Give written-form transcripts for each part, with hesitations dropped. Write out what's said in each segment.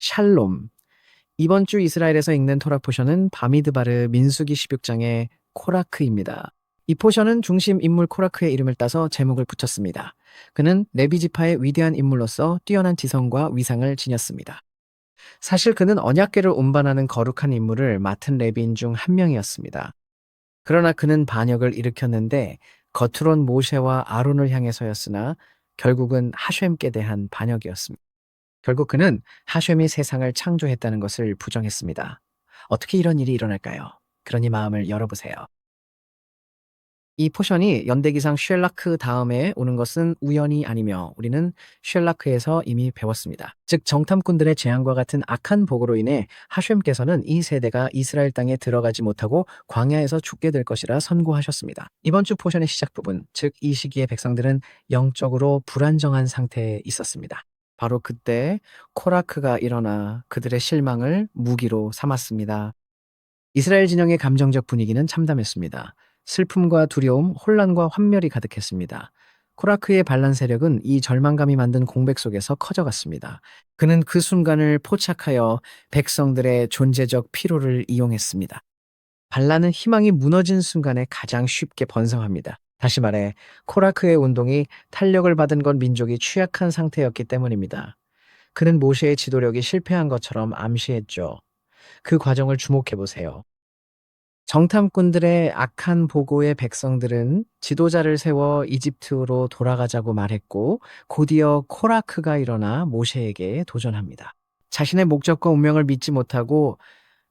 샬롬. 이번 주 이스라엘에서 읽는 토라 포션은 바미드바르 민수기 16장의 코라크입니다. 이 포션은 중심 인물 코라크의 이름을 따서 제목을 붙였습니다. 그는 레비 지파의 위대한 인물로서 뛰어난 지성과 위상을 지녔습니다. 사실 그는 언약궤를 운반하는 거룩한 임무를 맡은 레비인 중 한 명이었습니다. 그러나 그는 반역을 일으켰는데 겉으론 모세와 아론을 향해서였으나 결국은 하쇴께 대한 반역이었습니다. 결국 그는 하쇴이 세상을 창조했다는 것을 부정했습니다. 어떻게 이런 일이 일어날까요? 그러니 마음을 열어보세요. 이 포션이 연대기상 쉘라크 다음에 오는 것은 우연이 아니며 우리는 쉘라크에서 이미 배웠습니다. 즉 정탐꾼들의 재앙과 같은 악한 복으로 인해 하쇴께서는 이 세대가 이스라엘 땅에 들어가지 못하고 광야에서 죽게 될 것이라 선고하셨습니다. 이번 주 포션의 시작 부분, 즉 이 시기의 백성들은 영적으로 불안정한 상태에 있었습니다. 바로 그때 코라크가 일어나 그들의 실망을 무기로 삼았습니다. 이스라엘 진영의 감정적 분위기는 참담했습니다. 슬픔과 두려움, 혼란과 환멸이 가득했습니다. 코라크의 반란 세력은 이 절망감이 만든 공백 속에서 커져갔습니다. 그는 그 순간을 포착하여 백성들의 존재적 피로를 이용했습니다. 반란은 희망이 무너진 순간에 가장 쉽게 번성합니다. 다시 말해, 코라크의 운동이 탄력을 받은 건 민족이 취약한 상태였기 때문입니다. 그는 모세의 지도력이 실패한 것처럼 암시했죠. 그 과정을 주목해 보세요. 정탐꾼들의 악한 보고의 백성들은 지도자를 세워 이집트로 돌아가자고 말했고, 곧이어 코라크가 일어나 모세에게 도전합니다. 자신의 목적과 운명을 믿지 못하고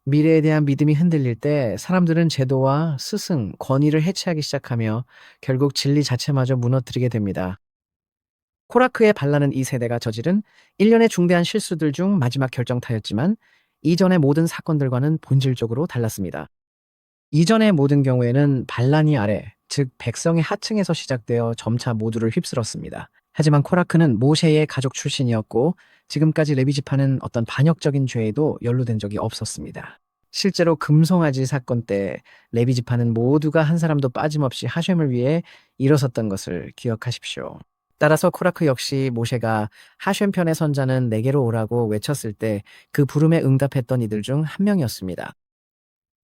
미래에 대한 믿음이 흔들릴 때 사람들은 제도와 스승, 권위를 해체하기 시작하며 결국 진리 자체마저 무너뜨리게 됩니다. 코라크의 반란은 이 세대가 저지른 일련의 중대한 실수들 중 마지막 결정타였지만 이전의 모든 사건들과는 본질적으로 달랐습니다. 이전의 모든 경우에는 반란이 아래, 즉 백성의 하층에서 시작되어 점차 모두를 휩쓸었습니다. 하지만 코라크는 모세의 가족 출신이었고 지금까지 레위 지파는 어떤 반역적인 죄에도 연루된 적이 없었습니다. 실제로 금송아지 사건 때 레위 지파는 모두가 한 사람도 빠짐없이 하쇴을 위해 일어섰던 것을 기억하십시오. 따라서 코라크 역시 모세가 하쇴 편의 선자는 내게로 오라고 외쳤을 때 그 부름에 응답했던 이들 중 한 명이었습니다.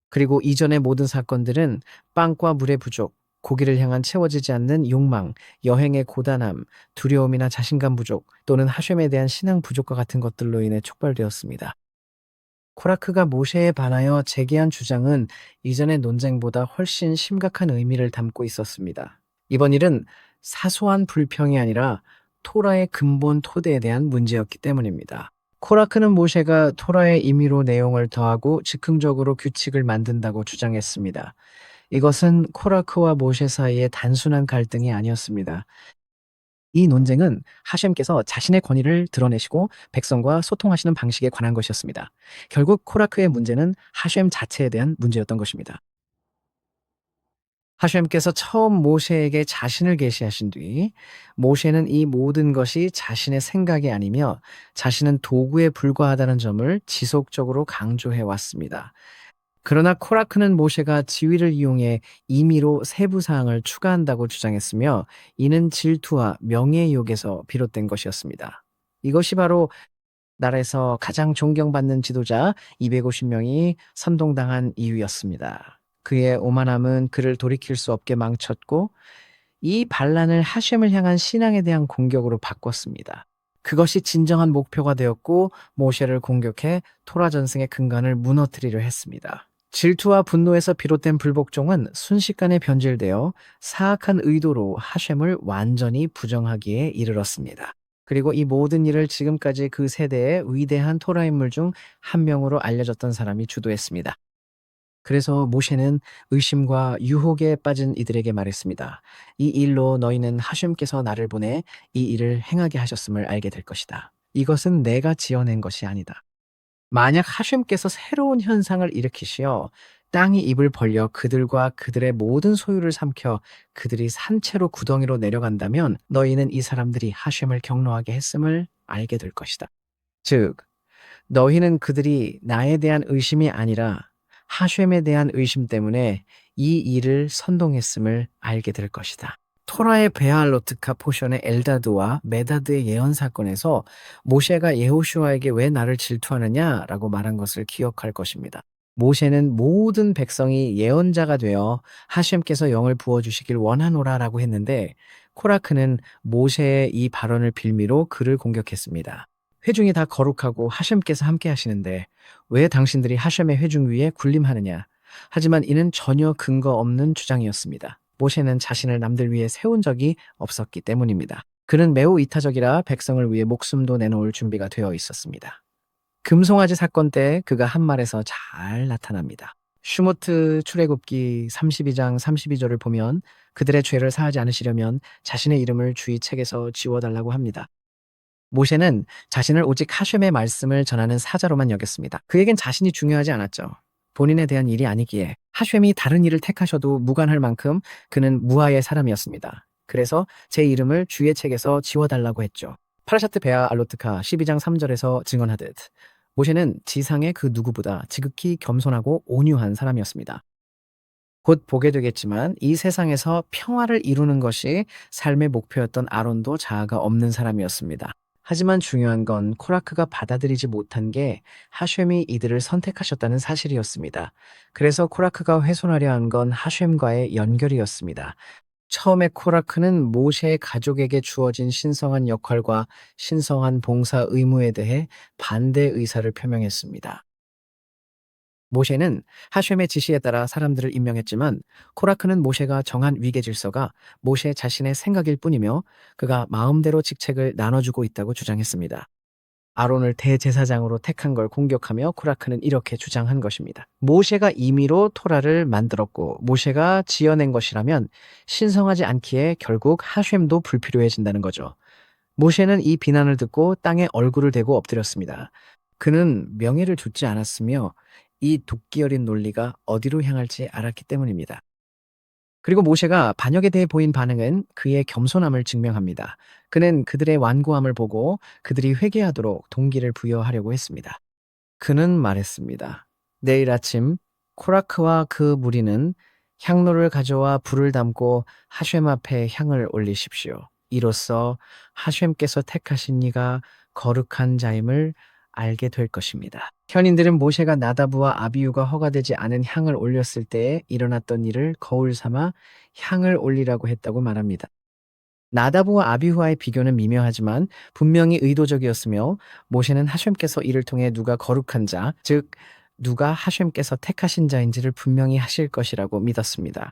그리고 이전의 모든 사건들은 빵과 물의 부족, 고기를 향한 채워지지 않는 욕망, 여행의 고단함, 두려움이나 자신감 부족, 또는 하쇴에 대한 신앙 부족과 같은 것들로 인해 촉발되었습니다. 코라크가 모세에 반하여 제기한 주장은 이전의 논쟁보다 훨씬 심각한 의미를 담고 있었습니다. 이번 일은 사소한 불평이 아니라 토라의 근본 토대에 대한 문제였기 때문입니다. 코라크는 모세가 토라의 임의로 내용을 더하고 즉흥적으로 규칙을 만든다고 주장했습니다. 이것은 코라크와 모세 사이의 단순한 갈등이 아니었습니다. 이 논쟁은 하셴께서 자신의 권위를 드러내시고 백성과 소통하시는 방식에 관한 것이었습니다. 결국 코라크의 문제는 하셴 자체에 대한 문제였던 것입니다. 하셴께서 처음 모세에게 자신을 계시하신 뒤 모세는 이 모든 것이 자신의 생각이 아니며 자신은 도구에 불과하다는 점을 지속적으로 강조해 왔습니다. 그러나 코라크는 모세가 지위를 이용해 임의로 세부 사항을 추가한다고 주장했으며 이는 질투와 명예욕에서 비롯된 것이었습니다. 이것이 바로 나라에서 가장 존경받는 지도자 250명이 선동당한 이유였습니다. 그의 오만함은 그를 돌이킬 수 없게 망쳤고 이 반란을 하셴을 향한 신앙에 대한 공격으로 바꿨습니다. 그것이 진정한 목표가 되었고 모세를 공격해 토라 전승의 근간을 무너뜨리려 했습니다. 질투와 분노에서 비롯된 불복종은 순식간에 변질되어 사악한 의도로 하셴을 완전히 부정하기에 이르렀습니다. 그리고 이 모든 일을 지금까지 그 세대의 위대한 토라 인물 중 한 명으로 알려졌던 사람이 주도했습니다. 그래서 모세는 의심과 유혹에 빠진 이들에게 말했습니다. 이 일로 너희는 하셴께서 나를 보내 이 일을 행하게 하셨음을 알게 될 것이다. 이것은 내가 지어낸 것이 아니다. 만약 하셴께서 새로운 현상을 일으키시어 땅이 입을 벌려 그들과 그들의 모든 소유를 삼켜 그들이 산채로 구덩이로 내려간다면 너희는 이 사람들이 하셴을 경노하게 했음을 알게 될 것이다. 즉, 너희는 그들이 나에 대한 의심이 아니라 하셴에 대한 의심 때문에 이 일을 선동했음을 알게 될 것이다. 토라의 베알로트카 포션의 엘다드와 메다드의 예언 사건에서 모세가 예호슈아에게 왜 나를 질투하느냐라고 말한 것을 기억할 것입니다. 모세는 모든 백성이 예언자가 되어 하셴께서 영을 부어주시길 원하노라라고 했는데 코라크는 모세의 이 발언을 빌미로 그를 공격했습니다. 회중이 다 거룩하고 하셴께서 함께 하시는데 왜 당신들이 하셴의 회중 위에 군림하느냐? 하지만 이는 전혀 근거 없는 주장이었습니다. 모세는 자신을 남들 위해 세운 적이 없었기 때문입니다. 그는 매우 이타적이라 백성을 위해 목숨도 내놓을 준비가 되어 있었습니다. 금송아지 사건 때 그가 한 말에서 잘 나타납니다. 슈모트 출애굽기 32장 32절을 보면 그들의 죄를 사하지 않으시려면 자신의 이름을 주의 책에서 지워달라고 합니다. 모세는 자신을 오직 하셴의 말씀을 전하는 사자로만 여겼습니다. 그에겐 자신이 중요하지 않았죠. 본인에 대한 일이 아니기에 하셴이 다른 일을 택하셔도 무관할 만큼 그는 무아의 사람이었습니다. 그래서 제 이름을 주의 책에서 지워달라고 했죠. 파라샤트 베아 알로트카 12장 3절에서 증언하듯 모세는 지상의 그 누구보다 지극히 겸손하고 온유한 사람이었습니다. 곧 보게 되겠지만 이 세상에서 평화를 이루는 것이 삶의 목표였던 아론도 자아가 없는 사람이었습니다. 하지만 중요한 건 코라크가 받아들이지 못한 게 하셴이 이들을 선택하셨다는 사실이었습니다. 그래서 코라크가 훼손하려 한 건 하셴과의 연결이었습니다. 처음에 코라크는 모세의 가족에게 주어진 신성한 역할과 신성한 봉사 의무에 대해 반대 의사를 표명했습니다. 모세는 하셴의 지시에 따라 사람들을 임명했지만 코라크는 모세가 정한 위계 질서가 모세 자신의 생각일 뿐이며 그가 마음대로 직책을 나눠주고 있다고 주장했습니다. 아론을 대제사장으로 택한 걸 공격하며 코라크는 이렇게 주장한 것입니다. 모세가 임의로 토라를 만들었고 모세가 지어낸 것이라면 신성하지 않기에 결국 하셴도 불필요해진다는 거죠. 모세는 이 비난을 듣고 땅에 얼굴을 대고 엎드렸습니다. 그는 명예를 좇지 않았으며 이 도끼 어린 논리가 어디로 향할지 알았기 때문입니다. 그리고 모세가 반역에 대해 보인 반응은 그의 겸손함을 증명합니다. 그는 그들의 완고함을 보고 그들이 회개하도록 동기를 부여하려고 했습니다. 그는 말했습니다. 내일 아침 코라크와 그 무리는 향로를 가져와 불을 담고 하셴 앞에 향을 올리십시오. 이로써 하셴께서 택하신 이가 거룩한 자임을 알게 될 것입니다. 현인들은 모세가 나다브와 아비후가 허가되지 않은 향을 올렸을 때에 일어났던 일을 거울 삼아 향을 올리라고 했다고 말합니다. 나다브와 아비후와의 비교는 미묘하지만 분명히 의도적이었으며 모세는 하셴께서 이를 통해 누가 거룩한 자, 즉 누가 하셴께서 택하신 자인지를 분명히 하실 것이라고 믿었습니다.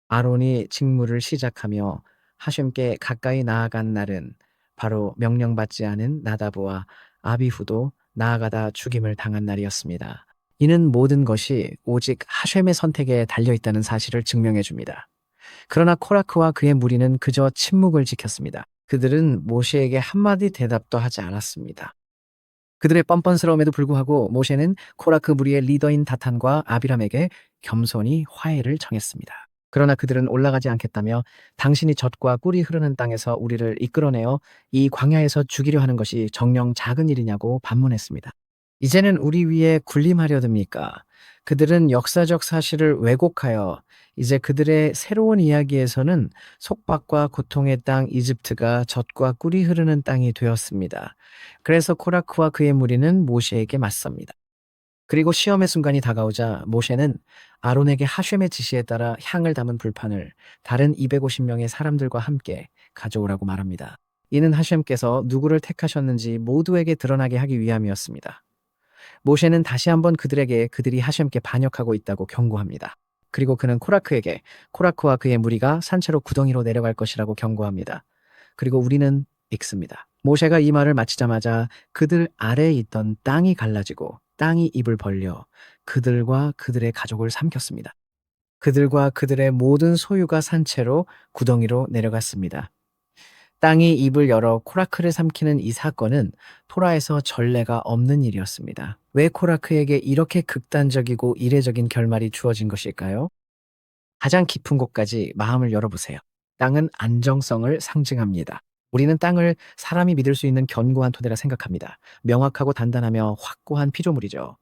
아론이 직무를 시작하며 하셴께 가까이 나아간 날은 바로 명령받지 않은 나다브와 아비후도 나아가다 죽임을 당한 날이었습니다. 이는 모든 것이 오직 하셴의 선택에 달려있다는 사실을 증명해 줍니다. 그러나 코라크와 그의 무리는 그저 침묵을 지켰습니다. 그들은 모세에게 한마디 대답도 하지 않았습니다. 그들의 뻔뻔스러움에도 불구하고 모세는 코라크 무리의 리더인 다탄과 아비람에게 겸손히 화해를 청했습니다. 그러나 그들은 올라가지 않겠다며 당신이 젖과 꿀이 흐르는 땅에서 우리를 이끌어내어 이 광야에서 죽이려 하는 것이 정녕 작은 일이냐고 반문했습니다. 이제는 우리 위에 군림하려 듭니까? 그들은 역사적 사실을 왜곡하여 이제 그들의 새로운 이야기에서는 속박과 고통의 땅 이집트가 젖과 꿀이 흐르는 땅이 되었습니다. 그래서 코라크와 그의 무리는 모세에게 맞섭니다. 그리고 시험의 순간이 다가오자 모세는 아론에게 하셴의 지시에 따라 향을 담은 불판을 다른 250명의 사람들과 함께 가져오라고 말합니다. 이는 하셴께서 누구를 택하셨는지 모두에게 드러나게 하기 위함이었습니다. 모세는 다시 한번 그들에게 그들이 하셴께 반역하고 있다고 경고합니다. 그리고 그는 코라크에게 코라크와 그의 무리가 산채로 구덩이로 내려갈 것이라고 경고합니다. 그리고 우리는 읽습니다. 모세가 이 말을 마치자마자 그들 아래에 있던 땅이 갈라지고 땅이 입을 벌려 그들과 그들의 가족을 삼켰습니다. 그들과 그들의 모든 소유가 산채로 구덩이로 내려갔습니다. 땅이 입을 열어 코라크를 삼키는 이 사건은 토라에서 전례가 없는 일이었습니다. 왜 코라크에게 이렇게 극단적이고 이례적인 결말이 주어진 것일까요? 가장 깊은 곳까지 마음을 열어보세요. 땅은 안정성을 상징합니다. 우리는 땅을 사람이 믿을 수 있는 견고한 토대라 생각합니다. 명확하고 단단하며 확고한 피조물이죠.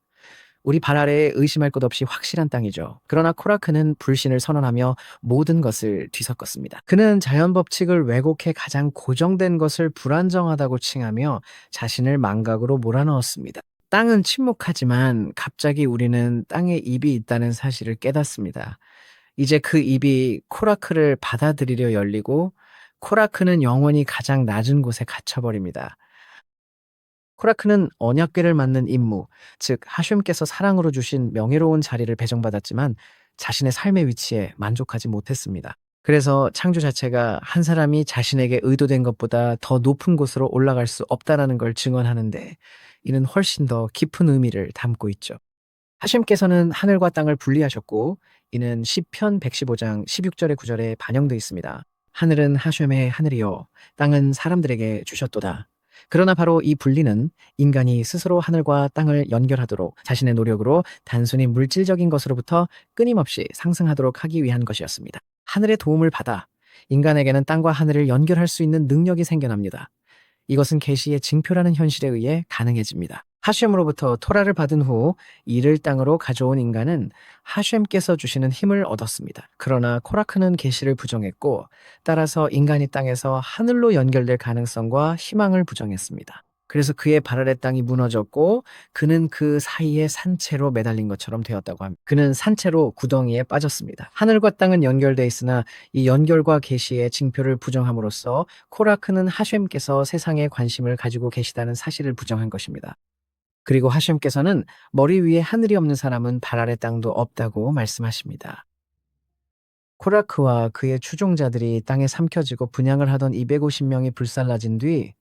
우리 발 아래에 의심할 것 없이 확실한 땅이죠. 그러나 코라크는 불신을 선언하며 모든 것을 뒤섞었습니다. 그는 자연 법칙을 왜곡해 가장 고정된 것을 불안정하다고 칭하며 자신을 망각으로 몰아넣었습니다. 땅은 침묵하지만 갑자기 우리는 땅에 입이 있다는 사실을 깨닫습니다. 이제 그 입이 코라크를 받아들이려 열리고 코라크는 영원히 가장 낮은 곳에 갇혀버립니다. 코라크는 언약궤를 맡는 임무, 즉 하셴께서 사랑으로 주신 명예로운 자리를 배정받았지만 자신의 삶의 위치에 만족하지 못했습니다. 그래서 창조 자체가 한 사람이 자신에게 의도된 것보다 더 높은 곳으로 올라갈 수 없다라는 걸 증언하는데 이는 훨씬 더 깊은 의미를 담고 있죠. 하셴께서는 하늘과 땅을 분리하셨고 이는 시편 115장 16절의 구절에 반영되어 있습니다. 하늘은 하셴의 하늘이요 땅은 사람들에게 주셨도다. 그러나 바로 이 분리는 인간이 스스로 하늘과 땅을 연결하도록 자신의 노력으로 단순히 물질적인 것으로부터 끊임없이 상승하도록 하기 위한 것이었습니다. 하늘의 도움을 받아 인간에게는 땅과 하늘을 연결할 수 있는 능력이 생겨납니다. 이것은 계시의 징표라는 현실에 의해 가능해집니다. 하셴으로부터 토라를 받은 후 이를 땅으로 가져온 인간은 하셴께서 주시는 힘을 얻었습니다. 그러나 코라크는 계시를 부정했고 따라서 인간이 땅에서 하늘로 연결될 가능성과 희망을 부정했습니다. 그래서 그의 발 아래 땅이 무너졌고 그는 그 사이에 산채로 매달린 것처럼 되었다고 합니다. 그는 산채로 구덩이에 빠졌습니다. 하늘과 땅은 연결돼 있으나 이 연결과 계시의 징표를 부정함으로써 코라크는 하셴께서 세상에 관심을 가지고 계시다는 사실을 부정한 것입니다. 그리고 하셴께서는 머리 위에 하늘이 없는 사람은 발 아래 땅도 없다고 말씀하십니다. 코라크와 그의 추종자들이 땅에 삼켜지고 분향을 하던 250명이 불살라진 뒤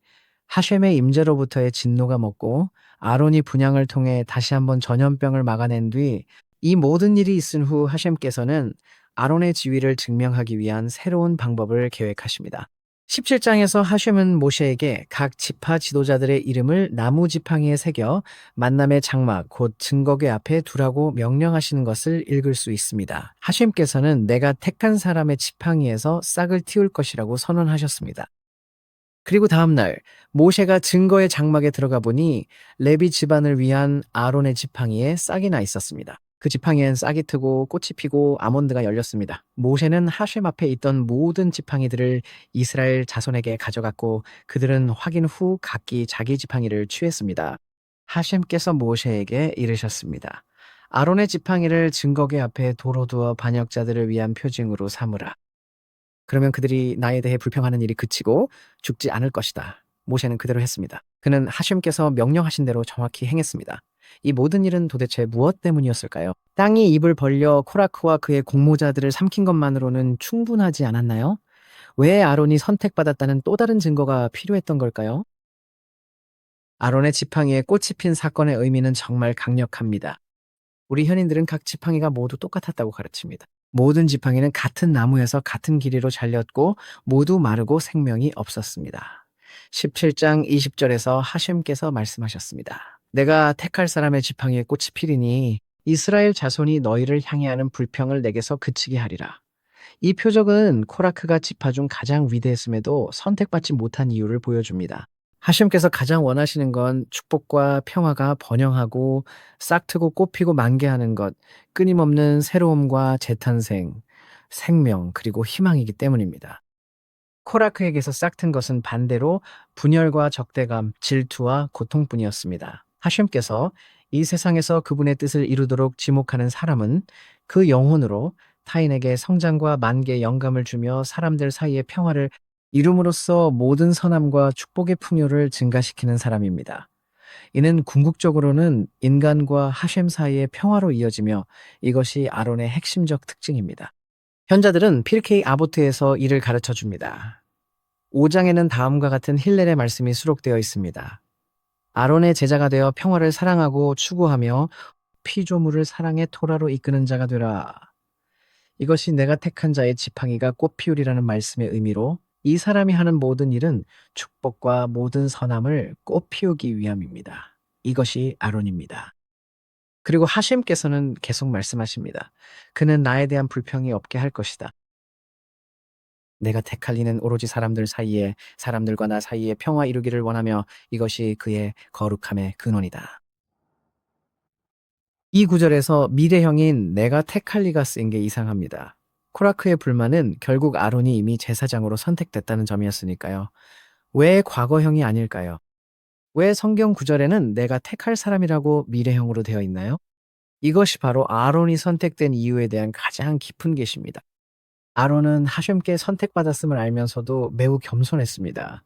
하셴의 임재로부터의 진노가 먹고 아론이 분향을 통해 다시 한번 전염병을 막아낸 뒤 이 모든 일이 있은 후 하셴께서는 아론의 지위를 증명하기 위한 새로운 방법을 계획하십니다. 17장에서 하셴은 모세에게 각 지파 지도자들의 이름을 나무 지팡이에 새겨 만남의 장막 곧 증거궤 앞에 두라고 명령하시는 것을 읽을 수 있습니다. 하셴께서는 내가 택한 사람의 지팡이에서 싹을 틔울 것이라고 선언하셨습니다. 그리고 다음 날 모세가 증거의 장막에 들어가 보니 레비 집안을 위한 아론의 지팡이에 싹이 나 있었습니다. 그 지팡이엔 싹이 트고 꽃이 피고 아몬드가 열렸습니다. 모세는 하셴 앞에 있던 모든 지팡이들을 이스라엘 자손에게 가져갔고 그들은 확인 후 각기 자기 지팡이를 취했습니다. 하셴께서 모세에게 이르셨습니다. 아론의 지팡이를 증거궤 앞에 도로 두어 반역자들을 위한 표징으로 삼으라. 그러면 그들이 나에 대해 불평하는 일이 그치고 죽지 않을 것이다. 모세는 그대로 했습니다. 그는 하셴께서 명령하신 대로 정확히 행했습니다. 이 모든 일은 도대체 무엇 때문이었을까요? 땅이 입을 벌려 코라크와 그의 공모자들을 삼킨 것만으로는 충분하지 않았나요? 왜 아론이 선택받았다는 또 다른 증거가 필요했던 걸까요? 아론의 지팡이에 꽃이 핀 사건의 의미는 정말 강력합니다. 우리 현인들은 각 지팡이가 모두 똑같았다고 가르칩니다. 모든 지팡이는 같은 나무에서 같은 길이로 잘렸고 모두 마르고 생명이 없었습니다. 17장 20절에서 하셴께서 말씀하셨습니다. 내가 택할 사람의 지팡이에 꽃이 피리니 이스라엘 자손이 너희를 향해 하는 불평을 내게서 그치게 하리라. 이 표적은 코라크가 지파 중 가장 위대했음에도 선택받지 못한 이유를 보여줍니다. 하심께서 가장 원하시는 건 축복과 평화가 번영하고 싹트고 꽃피고 만개하는 것, 끊임없는 새로움과 재탄생, 생명, 그리고 희망이기 때문입니다. 코라크에게서 싹튼 것은 반대로 분열과 적대감, 질투와 고통뿐이었습니다. 하심께서 이 세상에서 그분의 뜻을 이루도록 지목하는 사람은 그 영혼으로 타인에게 성장과 만개 영감을 주며 사람들 사이의 평화를 이룸으로써 모든 선함과 축복의 풍요를 증가시키는 사람입니다. 이는 궁극적으로는 인간과 하셴 사이의 평화로 이어지며 이것이 아론의 핵심적 특징입니다. 현자들은 피르케이 아보트에서 이를 가르쳐 줍니다. 5장에는 다음과 같은 힐렐의 말씀이 수록되어 있습니다. 아론의 제자가 되어 평화를 사랑하고 추구하며 피조물을 사랑의 토라로 이끄는 자가 되라. 이것이 내가 택한 자의 지팡이가 꽃 피우리라는 말씀의 의미로 이 사람이 하는 모든 일은 축복과 모든 선함을 꽃 피우기 위함입니다. 이것이 아론입니다. 그리고 하심께서는 계속 말씀하십니다. 그는 나에 대한 불평이 없게 할 것이다. 내가 택할 이는 오로지 사람들 사이에 사람들과 나 사이에 평화 이루기를 원하며 이것이 그의 거룩함의 근원이다. 이 구절에서 미래형인 내가 택할 리가 쓰인 게 이상합니다. 코라크의 불만은 결국 아론이 이미 제사장으로 선택됐다는 점이었으니까요. 왜 과거형이 아닐까요? 왜 성경 구절에는 내가 택할 사람이라고 미래형으로 되어 있나요? 이것이 바로 아론이 선택된 이유에 대한 가장 깊은 계시입니다. 아론은 하셴께 선택받았음을 알면서도 매우 겸손했습니다.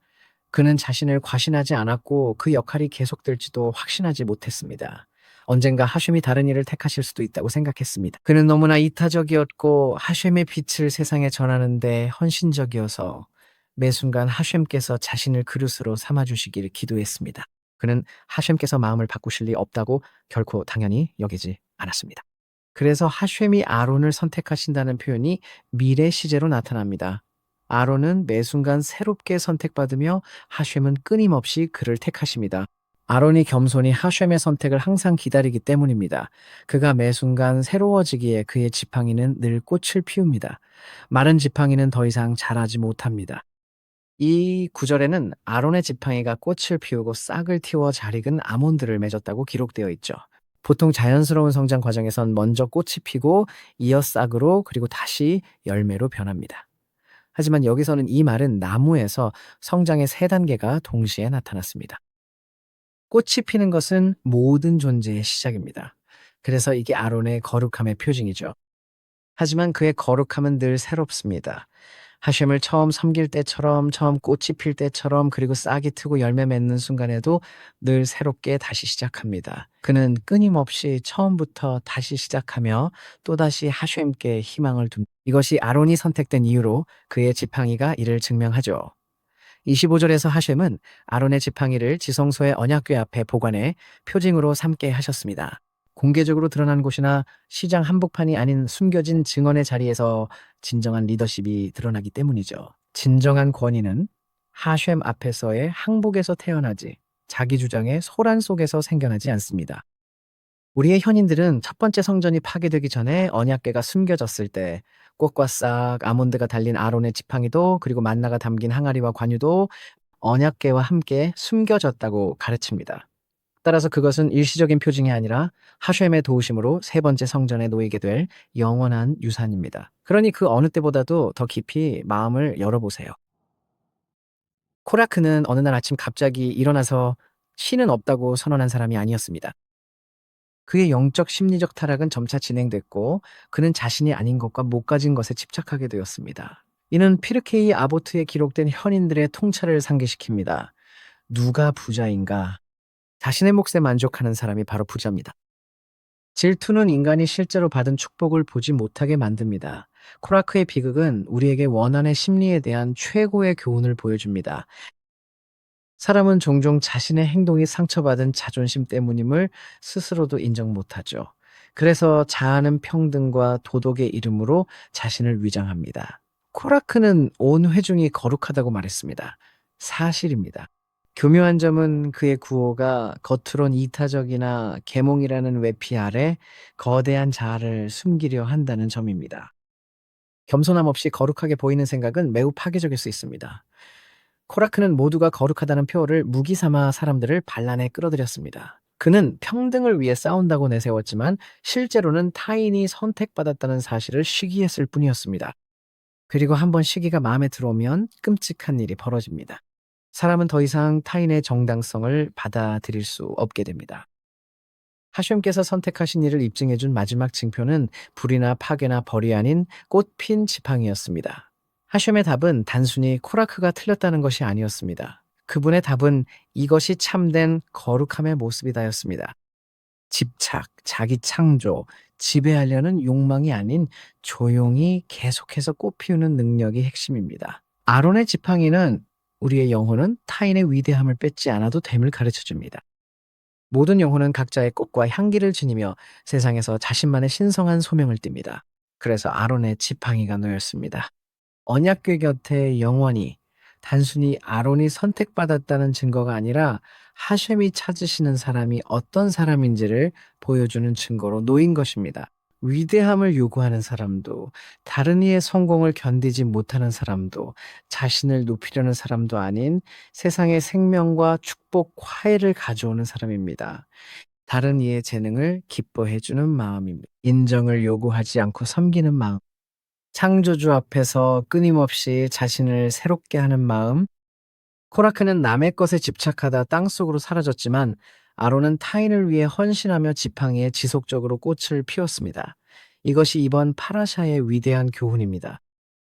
그는 자신을 과신하지 않았고 그 역할이 계속될지도 확신하지 못했습니다. 언젠가 하셴이 다른 일을 택하실 수도 있다고 생각했습니다. 그는 너무나 이타적이었고 하셴의 빛을 세상에 전하는데 헌신적이어서 매 순간 하셴께서 자신을 그릇으로 삼아주시기를 기도했습니다. 그는 하셴께서 마음을 바꾸실 리 없다고 결코 당연히 여기지 않았습니다. 그래서 하셴이 아론을 선택하신다는 표현이 미래 시제로 나타납니다. 아론은 매 순간 새롭게 선택받으며 하셴은 끊임없이 그를 택하십니다. 아론이 겸손히 하셴의 선택을 항상 기다리기 때문입니다. 그가 매 순간 새로워지기에 그의 지팡이는 늘 꽃을 피웁니다. 마른 지팡이는 더 이상 자라지 못합니다. 이 구절에는 아론의 지팡이가 꽃을 피우고 싹을 틔워 잘 익은 아몬드를 맺었다고 기록되어 있죠. 보통 자연스러운 성장 과정에선 먼저 꽃이 피고 이어 싹으로 그리고 다시 열매로 변합니다. 하지만 여기서는 이 말은 나무에서 성장의 세 단계가 동시에 나타났습니다. 꽃이 피는 것은 모든 존재의 시작입니다. 그래서 이게 아론의 거룩함의 표징이죠. 하지만 그의 거룩함은 늘 새롭습니다. 하셴을 처음 섬길 때처럼, 처음 꽃이 필 때처럼, 그리고 싹이 트고 열매 맺는 순간에도 늘 새롭게 다시 시작합니다. 그는 끊임없이 처음부터 다시 시작하며 또다시 하셴께 희망을 둡니다. 이것이 아론이 선택된 이유로 그의 지팡이가 이를 증명하죠. 25절에서 하셴은 아론의 지팡이를 지성소의 언약궤 앞에 보관해 표징으로 삼게 하셨습니다. 공개적으로 드러난 곳이나 시장 한복판이 아닌 숨겨진 증언의 자리에서 진정한 리더십이 드러나기 때문이죠. 진정한 권위는 하셴 앞에서의 항복에서 태어나지 자기 주장의 소란 속에서 생겨나지 않습니다. 우리의 현인들은 첫 번째 성전이 파괴되기 전에 언약궤가 숨겨졌을 때 꽃과 싹, 아몬드가 달린 아론의 지팡이도 그리고 만나가 담긴 항아리와 관유도 언약궤와 함께 숨겨졌다고 가르칩니다. 따라서 그것은 일시적인 표징이 아니라 하셴의 도우심으로 세 번째 성전에 놓이게 될 영원한 유산입니다. 그러니 그 어느 때보다도 더 깊이 마음을 열어보세요. 코라크는 어느 날 아침 갑자기 일어나서 신은 없다고 선언한 사람이 아니었습니다. 그의 영적 심리적 타락은 점차 진행됐고 그는 자신이 아닌 것과 못 가진 것에 집착하게 되었습니다. 이는 피르케이 아보트에 기록된 현인들의 통찰을 상기시킵니다. 누가 부자인가? 자신의 몫에 만족하는 사람이 바로 부자입니다. 질투는 인간이 실제로 받은 축복을 보지 못하게 만듭니다. 코라크의 비극은 우리에게 원한의 심리에 대한 최고의 교훈을 보여줍니다. 사람은 종종 자신의 행동이 상처받은 자존심 때문임을 스스로도 인정 못하죠. 그래서 자아는 평등과 도덕의 이름으로 자신을 위장합니다. 코라크는 온 회중이 거룩하다고 말했습니다. 사실입니다. 교묘한 점은 그의 구호가 겉으론 이타적이나 계몽이라는 외피 아래 거대한 자아를 숨기려 한다는 점입니다. 겸손함 없이 거룩하게 보이는 생각은 매우 파괴적일 수 있습니다. 코라크는 모두가 거룩하다는 표어를 무기 삼아 사람들을 반란에 끌어들였습니다. 그는 평등을 위해 싸운다고 내세웠지만 실제로는 타인이 선택받았다는 사실을 시기했을 뿐이었습니다. 그리고 한번 시기가 마음에 들어오면 끔찍한 일이 벌어집니다. 사람은 더 이상 타인의 정당성을 받아들일 수 없게 됩니다. 하셴께서 선택하신 일을 입증해준 마지막 징표는 불이나 파괴나 벌이 아닌 꽃핀 지팡이였습니다. 하셴의 답은 단순히 코라크가 틀렸다는 것이 아니었습니다. 그분의 답은 이것이 참된 거룩함의 모습이다였습니다. 집착, 자기 창조, 지배하려는 욕망이 아닌 조용히 계속해서 꽃피우는 능력이 핵심입니다. 아론의 지팡이는 우리의 영혼은 타인의 위대함을 뺏지 않아도 됨을 가르쳐 줍니다. 모든 영혼은 각자의 꽃과 향기를 지니며 세상에서 자신만의 신성한 소명을 띱니다. 그래서 아론의 지팡이가 놓였습니다. 언약궤 곁에 영원히 단순히 아론이 선택받았다는 증거가 아니라 하셴이 찾으시는 사람이 어떤 사람인지를 보여주는 증거로 놓인 것입니다. 위대함을 요구하는 사람도, 다른 이의 성공을 견디지 못하는 사람도, 자신을 높이려는 사람도 아닌 세상의 생명과 축복, 화해를 가져오는 사람입니다. 다른 이의 재능을 기뻐해주는 마음입니다. 인정을 요구하지 않고 섬기는 마음. 창조주 앞에서 끊임없이 자신을 새롭게 하는 마음. 코라크는 남의 것에 집착하다 땅속으로 사라졌지만 아론은 타인을 위해 헌신하며 지팡이에 지속적으로 꽃을 피웠습니다. 이것이 이번 파라샤의 위대한 교훈입니다.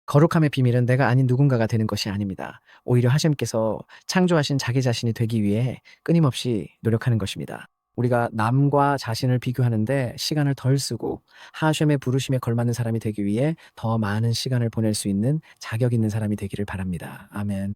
거룩함의 비밀은 내가 아닌 누군가가 되는 것이 아닙니다. 오히려 하나님께서 창조하신 자기 자신이 되기 위해 끊임없이 노력하는 것입니다. 우리가 남과 자신을 비교하는데 시간을 덜 쓰고 하셴의 부르심에 걸맞는 사람이 되기 위해 더 많은 시간을 보낼 수 있는 자격 있는 사람이 되기를 바랍니다. 아멘.